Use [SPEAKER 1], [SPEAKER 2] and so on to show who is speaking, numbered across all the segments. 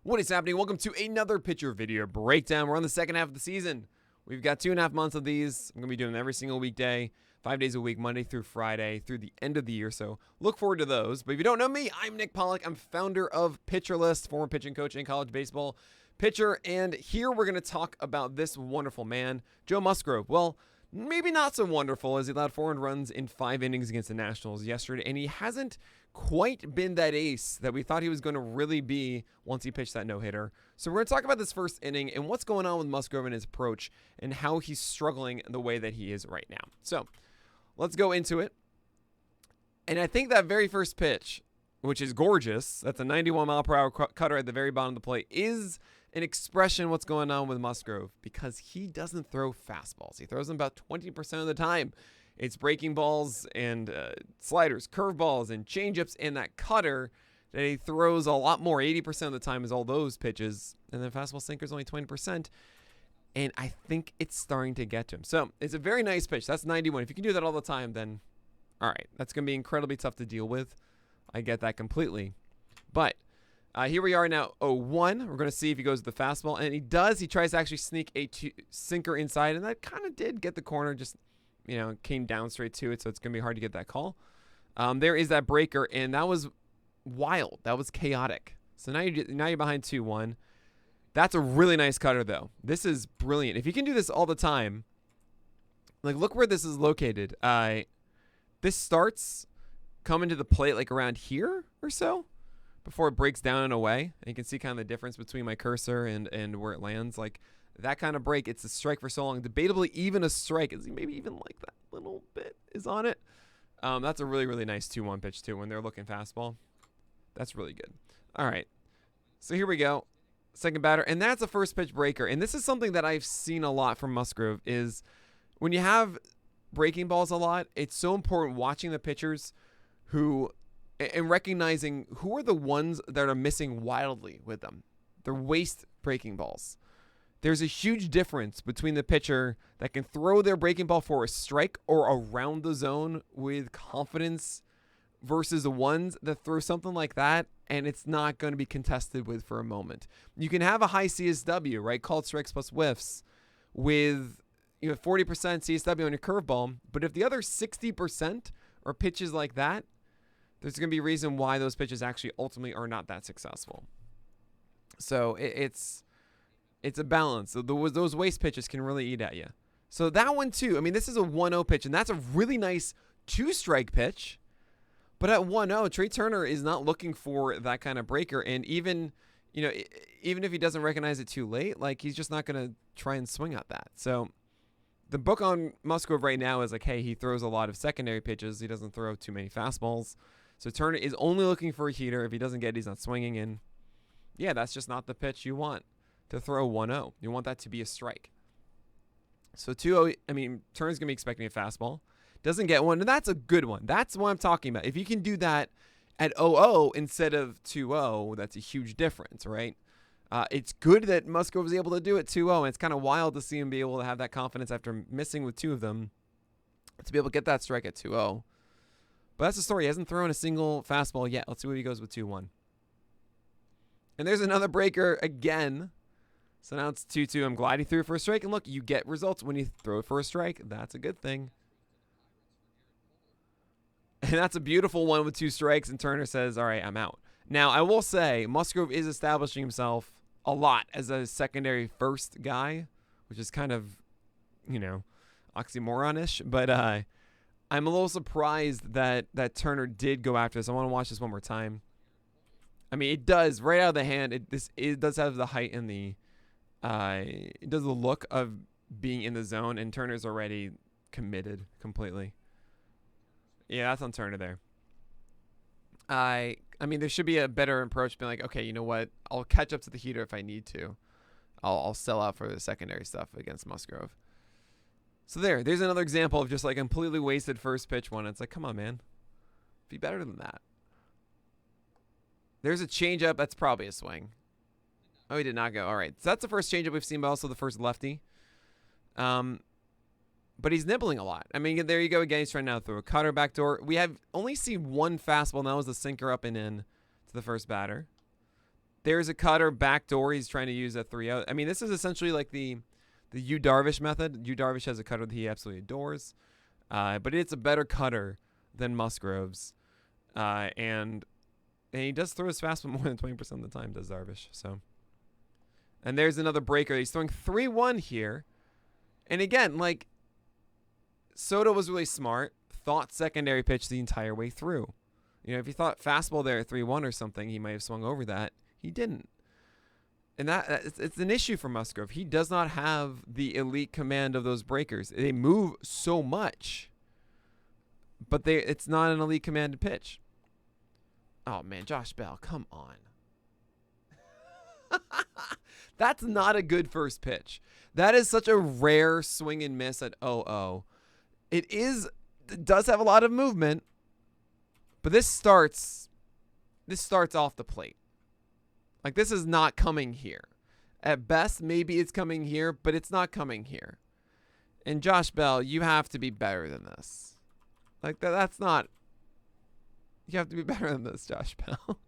[SPEAKER 1] What is happening? Welcome to another pitcher video breakdown. We're on the second half of the season. We've got 2.5 months of these. I'm going to be doing them every single weekday, 5 days a week, Monday through Friday, through the end of the year. So look forward to those. But if you don't know me, I'm Nick Pollack. I'm founder of Pitcher List, former pitching coach in college baseball pitcher. And here we're going to talk about this wonderful man, Joe Musgrove. Well, maybe not so wonderful, as he allowed 4 earned runs in 5 innings against the Nationals yesterday. And he hasn't quite been that ace that we thought he was going to really be once he pitched that no-hitter. So we're going to talk about this first inning and what's going on with Musgrove and his approach and how he's struggling the way that he is right now. So let's go into it. And I think that very first pitch, which is gorgeous, that's a 91-mile-per-hour cutter at the very bottom of the plate, is an expression of what's going on with Musgrove, because he doesn't throw fastballs. He throws them about 20% of the time. It's breaking balls and sliders, curveballs, and changeups, and that cutter that he throws a lot more. 80% of the time is all those pitches, and then fastball sinker's only 20%. And I think it's starting to get to him. So it's a very nice pitch. That's 91. If you can do that all the time, then all right, that's going to be incredibly tough to deal with. I get that completely. But here we are now, 0-1. We're going to see if he goes to the fastball, and he does. He tries to actually sneak a sinker inside, and that kind of did get the corner, just came down straight to it, so it's going to be hard to get that call. There is that breaker, and that was wild. That was chaotic. So now you're behind 2-1. That's a really nice cutter, though. This is brilliant. If you can do this all the time, like, look where this is located. This starts coming to the plate like around here or so before it breaks down and away. And you can see kind of the difference between my cursor and where it lands. Like, that kind of break, it's a strike for so long. Debatably, even a strike is maybe even like that little bit is on it. That's a really, really nice 2-1 pitch, too, when they're looking fastball. That's really good. All right. So here we go. Second batter. And that's a first pitch breaker. And this is something that I've seen a lot from Musgrove is when you have breaking balls a lot, it's so important watching the pitchers and recognizing who are the ones that are missing wildly with them. They're waste breaking balls. There's a huge difference between the pitcher that can throw their breaking ball for a strike or around the zone with confidence versus the ones that throw something like that and it's not going to be contested with for a moment. You can have a high CSW, right? Called strikes plus whiffs with 40% CSW on your curveball, but if the other 60% are pitches like that, there's going to be a reason why those pitches actually ultimately are not that successful. So it's a balance. So those waste pitches can really eat at you. So that one too, I mean, this is a 1-0 pitch, and that's a really nice 2-strike pitch. But at 1-0, Trey Turner is not looking for that kind of breaker. And even if he doesn't recognize it too late, like, he's just not going to try and swing at that. So the book on Musgrove right now is like, hey, he throws a lot of secondary pitches. He doesn't throw too many fastballs. So Turner is only looking for a heater. If he doesn't get it, he's not swinging. And yeah, that's just not the pitch you want to throw 1-0. You want that to be a strike. So 2-0, I mean, Turner's going to be expecting a fastball. Doesn't get one, and that's a good one. That's what I'm talking about. If you can do that at 0-0 instead of 2-0, that's a huge difference, right? It's good that Musgrove was able to do it 2-0, and it's kind of wild to see him be able to have that confidence after missing with 2 of them to be able to get that strike at 2-0. But that's the story. He hasn't thrown a single fastball yet. Let's see what he goes with 2-1. And there's another breaker again. So now it's 2-2. I'm glad he threw it for a strike. And look, you get results when you throw it for a strike. That's a good thing. And that's a beautiful one with 2 strikes. And Turner says, all right, I'm out. Now, I will say Musgrove is establishing himself a lot as a secondary first guy, which is kind of, oxymoron-ish. But I'm a little surprised that Turner did go after this. I want to watch this one more time. I mean, it does, right out of the hand, it does have the height and it does the look of being in the zone, and Turner's already committed completely. Yeah, that's on Turner there. I mean, there should be a better approach, being like, okay, you know what? I'll catch up to the heater if I need to. I'll sell out for the secondary stuff against Musgrove. So there's another example of just like completely wasted first pitch one. It's like, come on, man. Be better than that. There's a changeup. That's probably a swing. Oh, he did not go. All right. So that's the first changeup we've seen, but also the first lefty. But he's nibbling a lot. I mean, there you go again. He's trying now to throw a cutter backdoor. We have only seen one fastball, and that was the sinker up and in to the first batter. There's a cutter backdoor. He's trying to use a 3-0. I mean, this is essentially like the Yu Darvish method. Yu Darvish has a cutter that he absolutely adores, but it's a better cutter than Musgrove's, and he does throw his fastball more than 20% of the time, does Darvish. So, and there's another breaker. He's throwing 3-1 here, and again, like, Soto was really smart. Thought secondary pitch the entire way through. You know, if he thought fastball there at 3-1 or something, he might have swung over that. He didn't. And it's an issue for Musgrove. He does not have the elite command of those breakers. They move so much, but it's not an elite commanded pitch. Oh, man, Josh Bell, come on. That's not a good first pitch. That is such a rare swing and miss at 0-0. It does have a lot of movement, but this starts off the plate. Like, this is not coming here. At best, maybe it's coming here, but it's not coming here. And Josh Bell, you have to be better than this. Like, that's not... You have to be better than this, Josh Bell.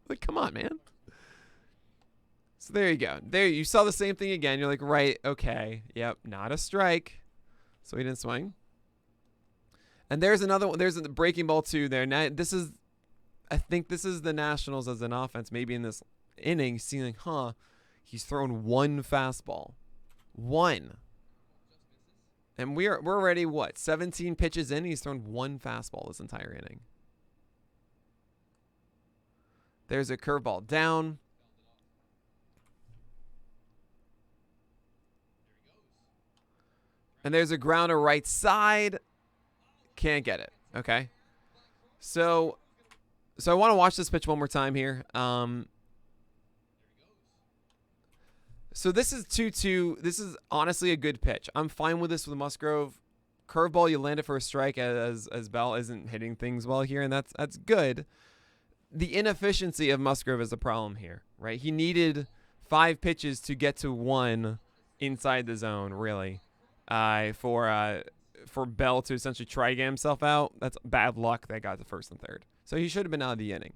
[SPEAKER 1] Like, come on, man. So there you go. There, you saw the same thing again. You're like, right, okay. Yep, not a strike. So he didn't swing. And there's another one. There's a breaking ball, too, there. Now, I think this is the Nationals as an offense. Maybe in this inning, seeing, he's thrown one fastball. One. And we're already, 17 pitches in? He's thrown one fastball this entire inning. There's a curveball down. And there's a grounder right side. Can't get it. Okay. So I want to watch this pitch one more time here. So this is 2-2. This is honestly a good pitch. I'm fine with this with Musgrove. Curveball, you land it for a strike as Bell isn't hitting things well here, and that's good. The inefficiency of Musgrove is the problem here, right? He needed 5 pitches to get to 1 inside the zone, really, for Bell to essentially try to get himself out. That's bad luck that got to first and third. So he should have been out of the inning.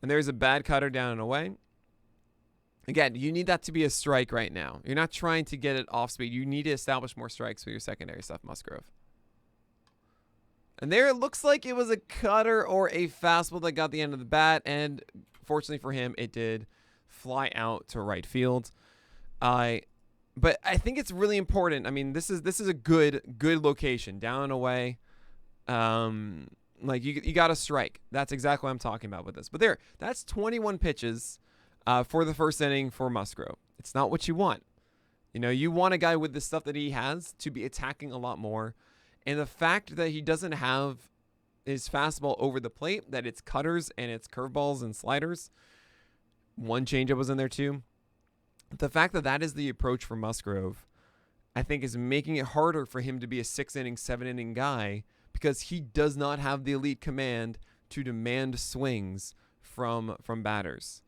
[SPEAKER 1] And there's a bad cutter down and away. Again, you need that to be a strike right now. You're not trying to get it off speed. You need to establish more strikes with your secondary stuff, Musgrove. And there it looks like it was a cutter or a fastball that got the end of the bat. And fortunately for him, it did fly out to right field. But I think it's really important. I mean, this is a good location, down and away. Like you got to strike. That's exactly what I'm talking about with this. But that's 21 pitches for the first inning for Musgrove. It's not what you want. You know, you want a guy with the stuff that he has to be attacking a lot more. And the fact that he doesn't have his fastball over the plate, that it's cutters and it's curveballs and sliders. One changeup was in there too. The fact that that is the approach for Musgrove, I think, is making it harder for him to be a 6-inning, 7-inning guy because he does not have the elite command to demand swings from batters.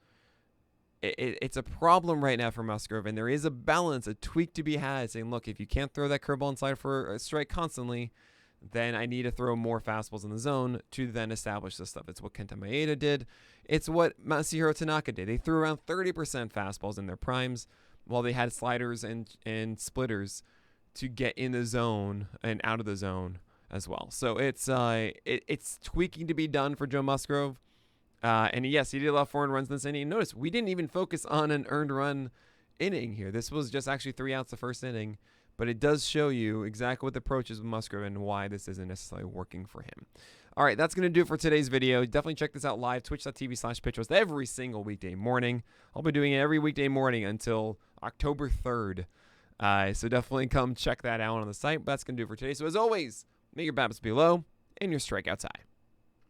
[SPEAKER 1] It's a problem right now for Musgrove, and there is a balance, a tweak to be had, saying, look, if you can't throw that curveball inside for a strike constantly, then I need to throw more fastballs in the zone to then establish this stuff. It's what Kenta Maeda did. It's what Masahiro Tanaka did. They threw around 30% fastballs in their primes while they had sliders and splitters to get in the zone and out of the zone as well. So it's tweaking to be done for Joe Musgrove. And yes, he did allow 4 runs in this inning. Notice we didn't even focus on an earned run inning here. This was just actually 3 outs the first inning. But it does show you exactly what the approach is with Musgrove and why this isn't necessarily working for him. All right, that's going to do it for today's video. Definitely check this out live, twitch.tv/pitchlist every single weekday morning. I'll be doing it every weekday morning until October 3rd. So definitely come check that out on the site. But that's going to do it for today. So as always, may your BABIPs be low and your strikeouts high.